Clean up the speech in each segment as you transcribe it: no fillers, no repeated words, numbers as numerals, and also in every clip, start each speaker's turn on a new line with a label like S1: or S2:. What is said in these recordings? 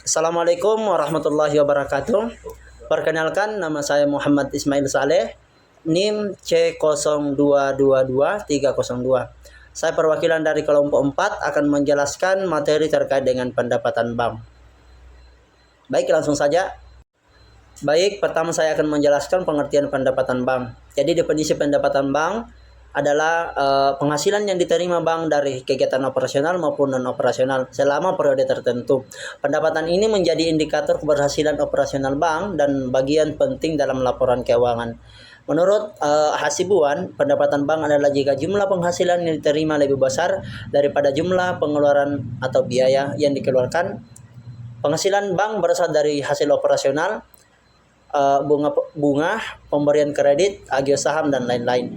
S1: Assalamualaikum warahmatullahi wabarakatuh. Perkenalkan, nama saya Muhammad Ismail Saleh, NIM C0222-302. Saya perwakilan dari kelompok 4 akan menjelaskan materi terkait dengan pendapatan bank. Baik, langsung saja. Baik, pertama saya akan menjelaskan pengertian pendapatan bank. Jadi definisi pendapatan bank adalah penghasilan yang diterima bank dari kegiatan operasional maupun non-operasional selama periode tertentu. Pendapatan ini menjadi indikator keberhasilan operasional bank dan bagian penting dalam laporan keuangan. Menurut Hasibuan, pendapatan bank adalah jika jumlah penghasilan yang diterima lebih besar daripada jumlah pengeluaran atau biaya yang dikeluarkan. Penghasilan bank berasal dari hasil operasional, bunga, pemberian kredit, agio saham, dan lain-lain.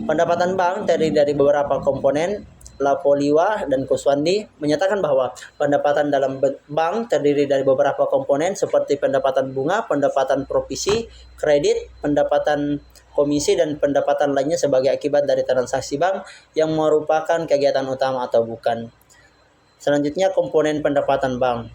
S1: Pendapatan bank terdiri dari beberapa komponen. Lapoliwa dan Kuswandi menyatakan bahwa pendapatan dalam bank terdiri dari beberapa komponen seperti pendapatan bunga, pendapatan provisi, kredit, pendapatan komisi, dan pendapatan lainnya sebagai akibat dari transaksi bank yang merupakan kegiatan utama atau bukan. Selanjutnya, komponen pendapatan bank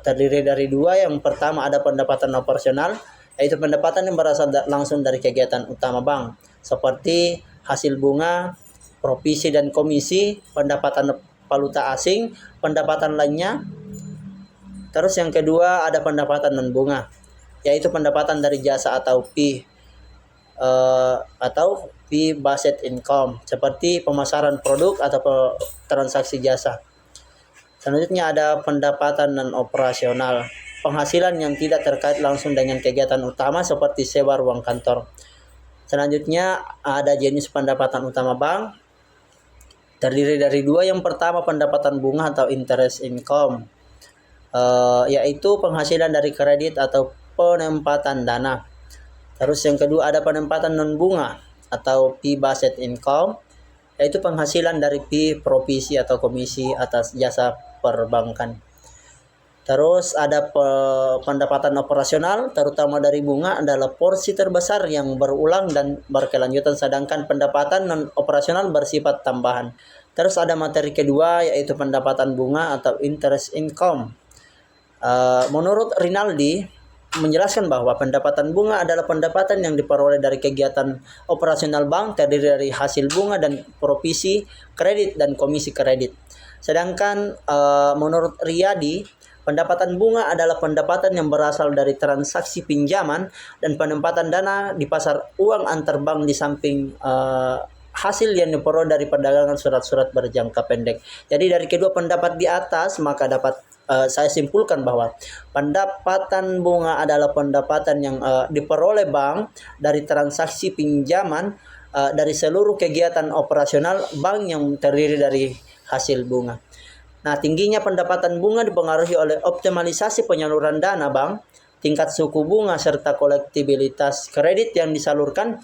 S1: terdiri dari dua. Yang pertama ada pendapatan operasional, yaitu pendapatan yang berasal langsung dari kegiatan utama bank seperti hasil bunga, provisi dan komisi, pendapatan valuta asing, pendapatan lainnya. Terus yang kedua ada pendapatan non bunga, yaitu pendapatan dari jasa atau fee based income seperti pemasaran produk atau transaksi jasa. Selanjutnya ada pendapatan non operasional, penghasilan yang tidak terkait langsung dengan kegiatan utama seperti sewa ruang kantor. Selanjutnya ada jenis pendapatan utama bank, terdiri dari dua. Yang pertama pendapatan bunga atau interest income, yaitu penghasilan dari kredit atau penempatan dana. Terus yang kedua ada penempatan non bunga atau fee based income, yaitu penghasilan dari fee, provisi atau komisi atas jasa perbankan. Terus ada pendapatan operasional, terutama dari bunga, adalah porsi terbesar yang berulang dan berkelanjutan, sedangkan pendapatan non operasional bersifat tambahan. Terus ada materi kedua, yaitu pendapatan bunga atau interest income. Menurut Rinaldi menjelaskan bahwa pendapatan bunga adalah pendapatan yang diperoleh dari kegiatan operasional bank, terdiri dari hasil bunga dan provisi, kredit, dan komisi kredit. Sedangkan menurut Riyadi, pendapatan bunga adalah pendapatan yang berasal dari transaksi pinjaman dan penempatan dana di pasar uang antar bank, di samping hasil yang diperoleh dari perdagangan surat-surat berjangka pendek. Jadi dari kedua pendapat di atas, maka dapat saya simpulkan bahwa pendapatan bunga adalah pendapatan yang diperoleh bank dari transaksi pinjaman dari seluruh kegiatan operasional bank yang terdiri dari hasil bunga. Nah, tingginya pendapatan bunga dipengaruhi oleh optimalisasi penyaluran dana bank, tingkat suku bunga, serta kolektibilitas kredit yang disalurkan.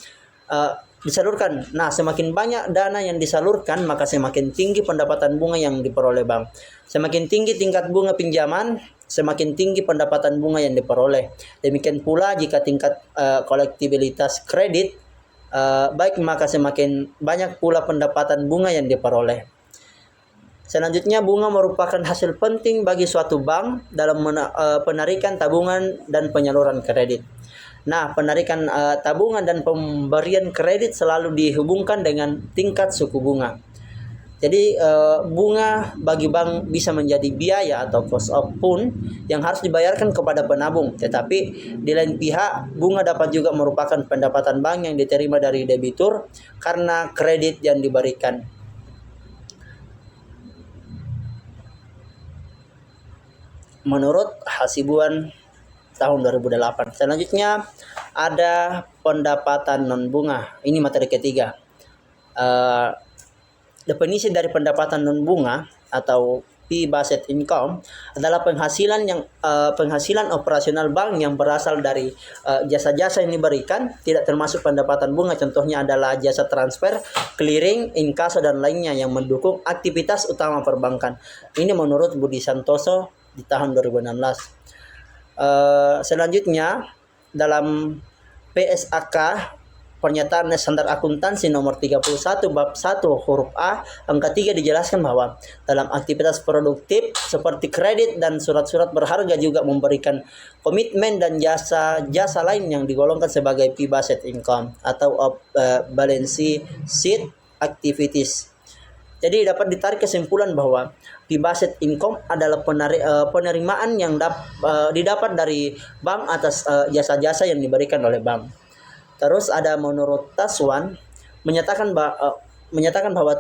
S1: Nah, semakin banyak dana yang disalurkan, maka semakin tinggi pendapatan bunga yang diperoleh bank. Semakin tinggi tingkat bunga pinjaman, semakin tinggi pendapatan bunga yang diperoleh. Demikian pula jika tingkat kolektibilitas kredit baik, maka semakin banyak pula pendapatan bunga yang diperoleh. Selanjutnya, bunga merupakan hasil penting bagi suatu bank dalam penarikan tabungan dan penyaluran kredit. Nah, penarikan tabungan dan pemberian kredit selalu dihubungkan dengan tingkat suku bunga. Jadi bunga bagi bank bisa menjadi biaya atau cost of fund yang harus dibayarkan kepada penabung. Tetapi di lain pihak, bunga dapat juga merupakan pendapatan bank yang diterima dari debitur karena kredit yang diberikan. Menurut Hasibuan tahun 2008. Selanjutnya ada pendapatan non bunga. Ini materi ketiga. Definisi dari pendapatan non bunga atau fee based income adalah penghasilan operasional bank yang berasal dari jasa-jasa yang diberikan, tidak termasuk pendapatan bunga. Contohnya adalah jasa transfer, clearing, inkaso, dan lainnya yang mendukung aktivitas utama perbankan. Ini menurut Budi Santoso di tahun 2016. Selanjutnya dalam PSAK pernyataan standar akuntansi nomor 31 bab 1 huruf A angka 3 dijelaskan bahwa dalam aktivitas produktif seperti kredit dan surat-surat berharga juga memberikan komitmen dan jasa lain yang digolongkan sebagai fee-based income atau balance sheet activities. Jadi dapat ditarik kesimpulan bahwa fee-based income adalah penerimaan yang didapat dari bank atas jasa-jasa yang diberikan oleh bank. Terus ada menurut Taswan menyatakan bahwa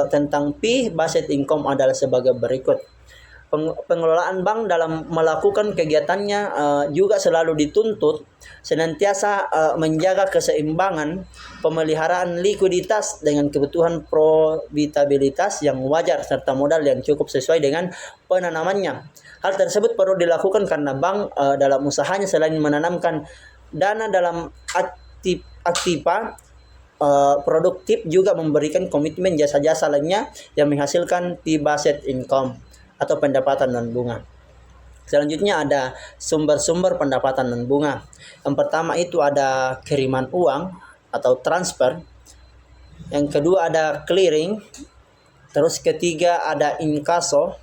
S1: tentang fee-based income adalah sebagai berikut. Pengelolaan bank dalam melakukan kegiatannya juga selalu dituntut senantiasa menjaga keseimbangan pemeliharaan likuiditas dengan kebutuhan profitabilitas yang wajar serta modal yang cukup sesuai dengan penanamannya. Hal tersebut perlu dilakukan karena bank dalam usahanya selain menanamkan dana dalam aktiva produktif juga memberikan komitmen jasa-jasa lainnya yang menghasilkan fee-based income atau pendapatan non bunga. Selanjutnya ada sumber-sumber pendapatan non bunga. Yang pertama itu ada kiriman uang atau transfer. Yang kedua ada clearing. Terus ketiga ada inkaso,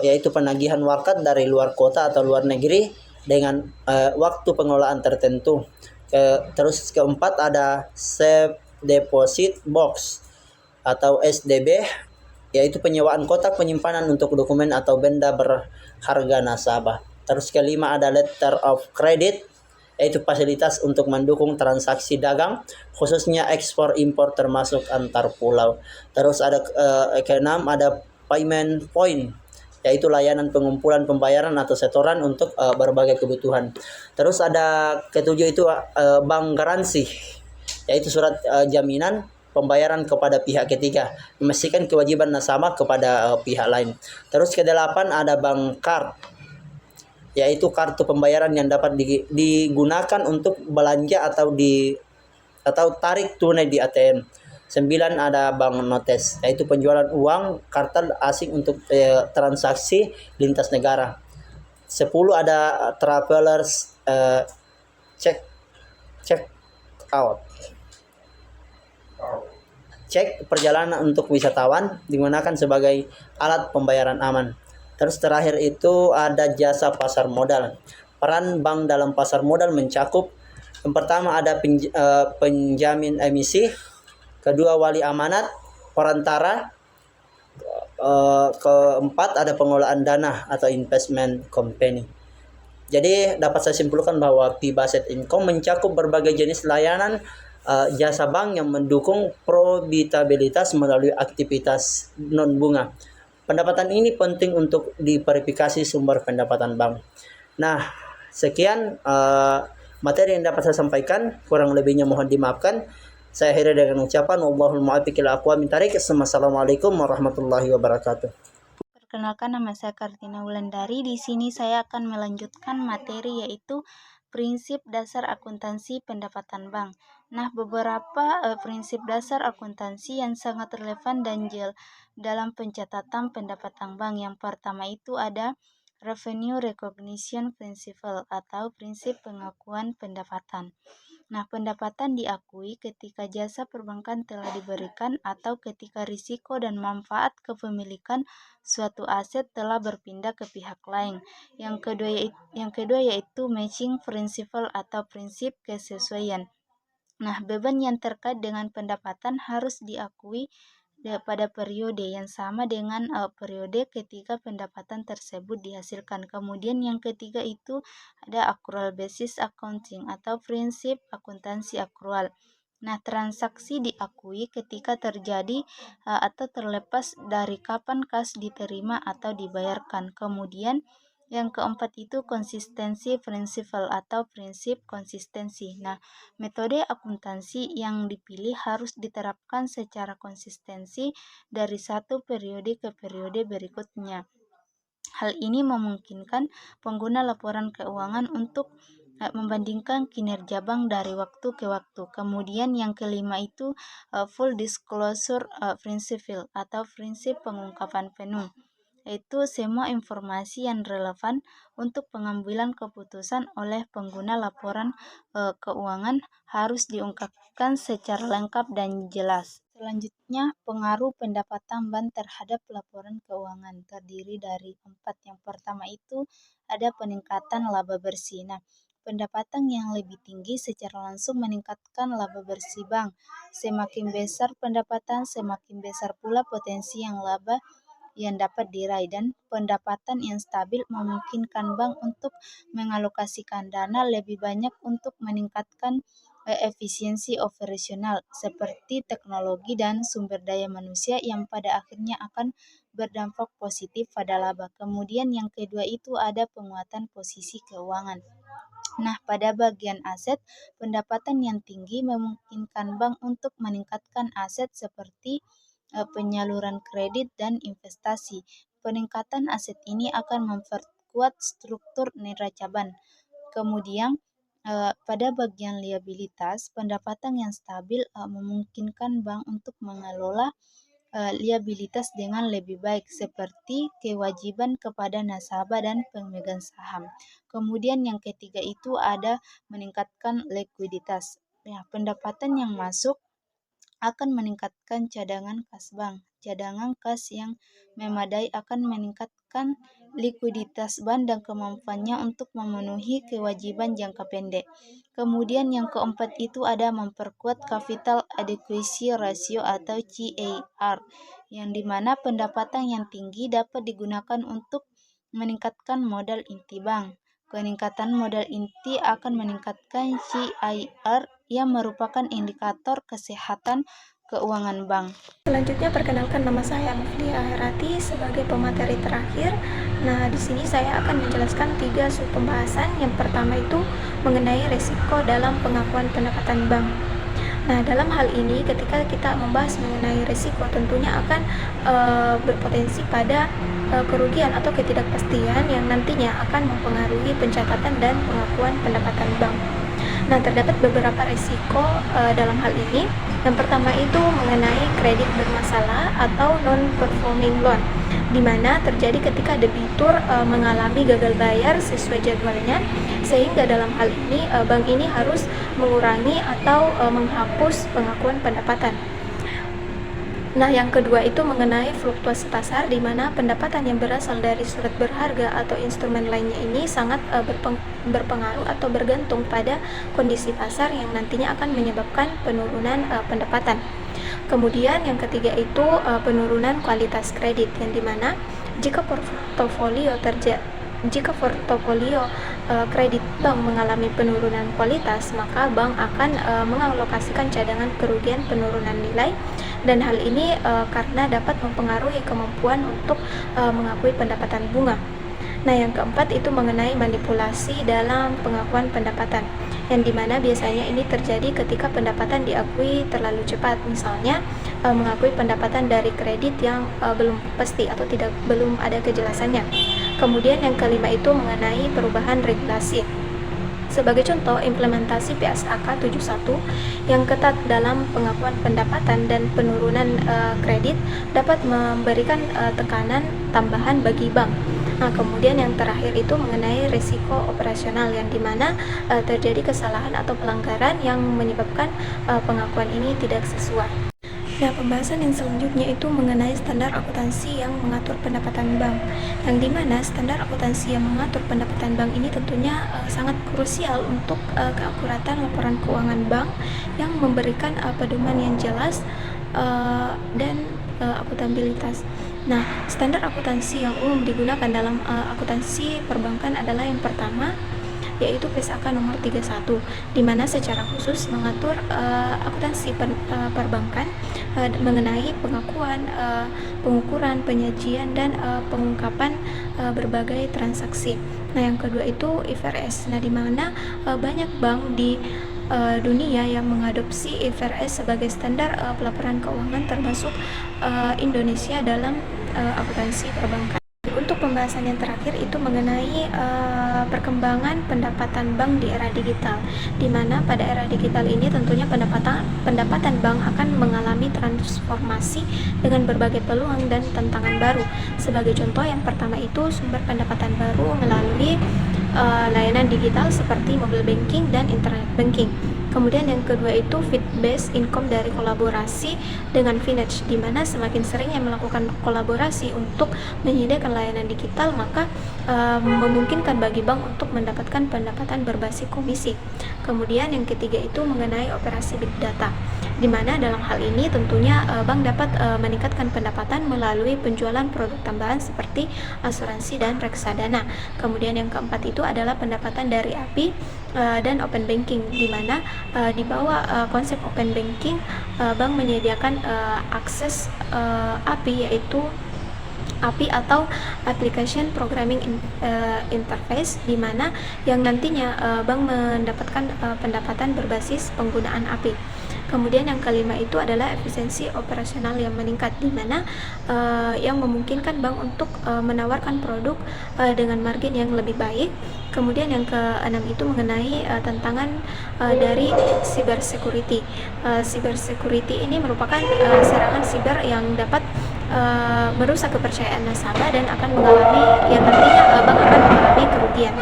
S1: yaitu penagihan wakat dari luar kota atau luar negeri dengan waktu pengelolaan tertentu. Terus keempat ada safe deposit box atau SDB, yaitu penyewaan kotak penyimpanan untuk dokumen atau benda berharga nasabah. Terus kelima ada letter of credit, yaitu fasilitas untuk mendukung transaksi dagang, khususnya ekspor impor termasuk antar pulau. Terus ada keenam ada payment point, yaitu layanan pengumpulan pembayaran atau setoran untuk berbagai kebutuhan. Terus ada ketujuh itu bank garansi, yaitu surat jaminan pembayaran kepada pihak ketiga, memastikan kewajiban nasabah kepada pihak lain. Terus kedelapan ada bank card, yaitu kartu pembayaran yang dapat digunakan untuk belanja atau tarik tunai di ATM. 9 ada bank notes, yaitu penjualan uang kartal asing untuk transaksi lintas negara. 10 ada travelers check out. Cek perjalanan untuk wisatawan digunakan sebagai alat pembayaran aman. Terus terakhir itu ada jasa pasar modal. Peran bank dalam pasar modal mencakup yang pertama ada penjamin emisi, kedua wali amanat, perantara, keempat ada pengelolaan dana atau investment company. Jadi dapat saya simpulkan bahwa fee-based income mencakup berbagai jenis layanan jasa bank yang mendukung profitabilitas melalui aktivitas non bunga. Pendapatan ini penting untuk diverifikasi sumber pendapatan bank. Nah, sekian materi yang dapat saya sampaikan, kurang lebihnya mohon dimaafkan. Saya akhiri dengan ucapan wallahul muwaffiq ila aqwamit thariq. Assalamualaikum warahmatullahi wabarakatuh.
S2: Perkenalkan, nama saya Kartina Wulandari. Di sini saya akan melanjutkan materi yaitu prinsip dasar akuntansi pendapatan bank. Nah, beberapa prinsip dasar akuntansi yang sangat relevan dan dalam pencatatan pendapatan bank. Yang pertama itu ada Revenue Recognition Principle atau prinsip pengakuan pendapatan. Nah, pendapatan diakui ketika jasa perbankan telah diberikan atau ketika risiko dan manfaat kepemilikan suatu aset telah berpindah ke pihak lain. Yang kedua yaitu matching principle atau prinsip kesesuaian. Nah, beban yang terkait dengan pendapatan harus diakui pada periode yang sama dengan periode ketika pendapatan tersebut dihasilkan. Kemudian yang ketiga itu ada accrual basis accounting atau prinsip akuntansi akrual. Nah, transaksi diakui ketika terjadi atau terlepas dari kapan kas diterima atau dibayarkan. Kemudian yang keempat itu konsistensi principle atau prinsip konsistensi. Nah, metode akuntansi yang dipilih harus diterapkan secara konsistensi dari satu periode ke periode berikutnya. Hal ini memungkinkan pengguna laporan keuangan untuk membandingkan kinerja bank dari waktu ke waktu. Kemudian yang kelima itu full disclosure principle atau prinsip pengungkapan penuh. yaitu semua informasi yang relevan untuk pengambilan keputusan oleh pengguna laporan keuangan harus diungkapkan secara lengkap dan jelas. Selanjutnya, pengaruh pendapatan bank terhadap laporan keuangan terdiri dari 4. Yang pertama itu ada peningkatan laba bersih. Nah, pendapatan yang lebih tinggi secara langsung meningkatkan laba bersih bank. Semakin besar pendapatan, semakin besar pula potensi yang laba yang dapat diraih, dan pendapatan yang stabil memungkinkan bank untuk mengalokasikan dana lebih banyak untuk meningkatkan efisiensi operasional seperti teknologi dan sumber daya manusia yang pada akhirnya akan berdampak positif pada laba. Kemudian yang kedua itu ada penguatan posisi keuangan. Nah, pada bagian aset, pendapatan yang tinggi memungkinkan bank untuk meningkatkan aset seperti penyaluran kredit dan investasi. Peningkatan aset ini akan memperkuat struktur neraca bank. Kemudian, pada bagian liabilitas, pendapatan yang stabil memungkinkan bank untuk mengelola liabilitas dengan lebih baik seperti kewajiban kepada nasabah dan pemegang saham. Kemudian yang ketiga itu ada meningkatkan likuiditas. Ya, pendapatan yang masuk akan meningkatkan cadangan kas bank. Cadangan kas yang memadai akan meningkatkan likuiditas bank dan kemampuannya untuk memenuhi kewajiban jangka pendek. Kemudian yang keempat itu ada memperkuat capital adequacy ratio atau CAR, yang dimana pendapatan yang tinggi dapat digunakan untuk meningkatkan modal inti bank. Peningkatan modal inti akan meningkatkan CAR yang merupakan indikator kesehatan keuangan bank.
S3: Selanjutnya perkenalkan, nama saya Muflia Herati sebagai pemateri terakhir. Nah, di sini saya akan menjelaskan 3 sub pembahasan. Yang pertama itu mengenai resiko dalam pengakuan pendapatan bank. Nah, dalam hal ini ketika kita membahas mengenai resiko, tentunya akan berpotensi pada kerugian atau ketidakpastian yang nantinya akan mempengaruhi pencatatan dan pengakuan pendapatan bank. Nah, terdapat beberapa resiko dalam hal ini. Yang pertama itu mengenai kredit bermasalah atau non-performing loan, di mana terjadi ketika debitur mengalami gagal bayar sesuai jadwalnya, sehingga dalam hal ini bank ini harus mengurangi atau menghapus pengakuan pendapatan. Nah, yang kedua itu mengenai fluktuasi pasar, di mana pendapatan yang berasal dari surat berharga atau instrumen lainnya ini sangat berpengaruh atau bergantung pada kondisi pasar yang nantinya akan menyebabkan penurunan pendapatan. Kemudian yang ketiga itu penurunan kualitas kredit, yang dimana jika portofolio kredit bank mengalami penurunan kualitas, maka bank akan mengalokasikan cadangan kerugian penurunan nilai, dan hal ini karena dapat mempengaruhi kemampuan untuk mengakui pendapatan bunga. Nah, yang keempat itu mengenai manipulasi dalam pengakuan pendapatan, yang dimana biasanya ini terjadi ketika pendapatan diakui terlalu cepat, misalnya mengakui pendapatan dari kredit yang belum pasti atau belum ada kejelasannya. Kemudian yang kelima itu mengenai perubahan regulasi. Sebagai contoh, implementasi PSAK 71 yang ketat dalam pengakuan pendapatan dan penurunan kredit dapat memberikan tekanan tambahan bagi bank. Nah, kemudian yang terakhir itu mengenai risiko operasional, yang dimana terjadi kesalahan atau pelanggaran yang menyebabkan pengakuan ini tidak sesuai. Nah, pembahasan yang selanjutnya itu mengenai standar akuntansi yang mengatur pendapatan bank, yang dimana standar akuntansi yang mengatur pendapatan bank ini tentunya sangat krusial untuk keakuratan laporan keuangan bank yang memberikan pedoman yang jelas dan akuntabilitas. Nah, standar akuntansi yang umum digunakan dalam akuntansi perbankan adalah yang pertama, yaitu PSAK nomor 31, di mana secara khusus mengatur akuntansi perbankan mengenai pengakuan, pengukuran, penyajian, dan pengungkapan berbagai transaksi. Nah, yang kedua itu IFRS. Nah, di mana banyak bank di dunia yang mengadopsi IFRS sebagai standar pelaporan keuangan, termasuk Indonesia dalam akuntansi perbankan. Untuk pembahasan yang terakhir itu mengenai perkembangan pendapatan bank di era digital, di mana pada era digital ini tentunya pendapatan bank akan mengalami transformasi dengan berbagai peluang dan tantangan baru. Sebagai contoh, yang pertama itu sumber pendapatan baru melalui layanan digital seperti mobile banking dan internet banking. Kemudian yang kedua itu fee-based income dari kolaborasi dengan Finex, di mana semakin sering yang melakukan kolaborasi untuk menyediakan layanan digital, maka memungkinkan bagi bank untuk mendapatkan pendapatan berbasis komisi. Kemudian yang ketiga itu mengenai operasi big data, di mana dalam hal ini tentunya bank dapat meningkatkan pendapatan melalui penjualan produk tambahan seperti asuransi dan reksadana. Kemudian yang keempat itu adalah pendapatan dari API dan open banking, di mana di bawah konsep open banking bank menyediakan akses API, yaitu API atau Application Programming Interface, di mana yang nantinya bank mendapatkan pendapatan berbasis penggunaan API. Kemudian yang kelima itu adalah efisiensi operasional yang meningkat, di mana yang memungkinkan bank untuk menawarkan produk dengan margin yang lebih baik. Kemudian yang keenam itu mengenai tantangan dari cyber security. Cyber security ini merupakan serangan siber yang dapat merusak kepercayaan nasabah dan akan mengalami nantinya bank akan mengalami kerugian.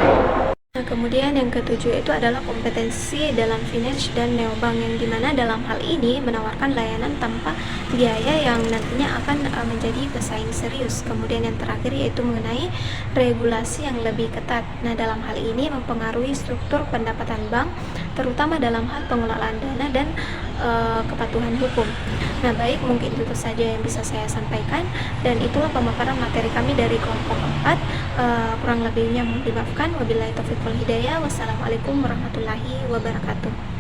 S3: Nah, kemudian yang ketujuh itu adalah kompetensi dalam Finex dan neobank, yang dimana dalam hal ini menawarkan layanan tanpa biaya yang nantinya akan menjadi pesaing serius. Kemudian yang terakhir yaitu mengenai regulasi yang lebih ketat. Nah, dalam hal ini mempengaruhi struktur pendapatan bank, terutama dalam hal pengelolaan dana dan kepatuhan hukum. Nah, baik, mungkin itu saja yang bisa saya sampaikan, dan itulah pemaparan materi kami dari kelompok 4. Kurang lebihnya mohon dimaafkan. Wabillahi taufiq wal hidayah. Wassalamualaikum warahmatullahi wabarakatuh.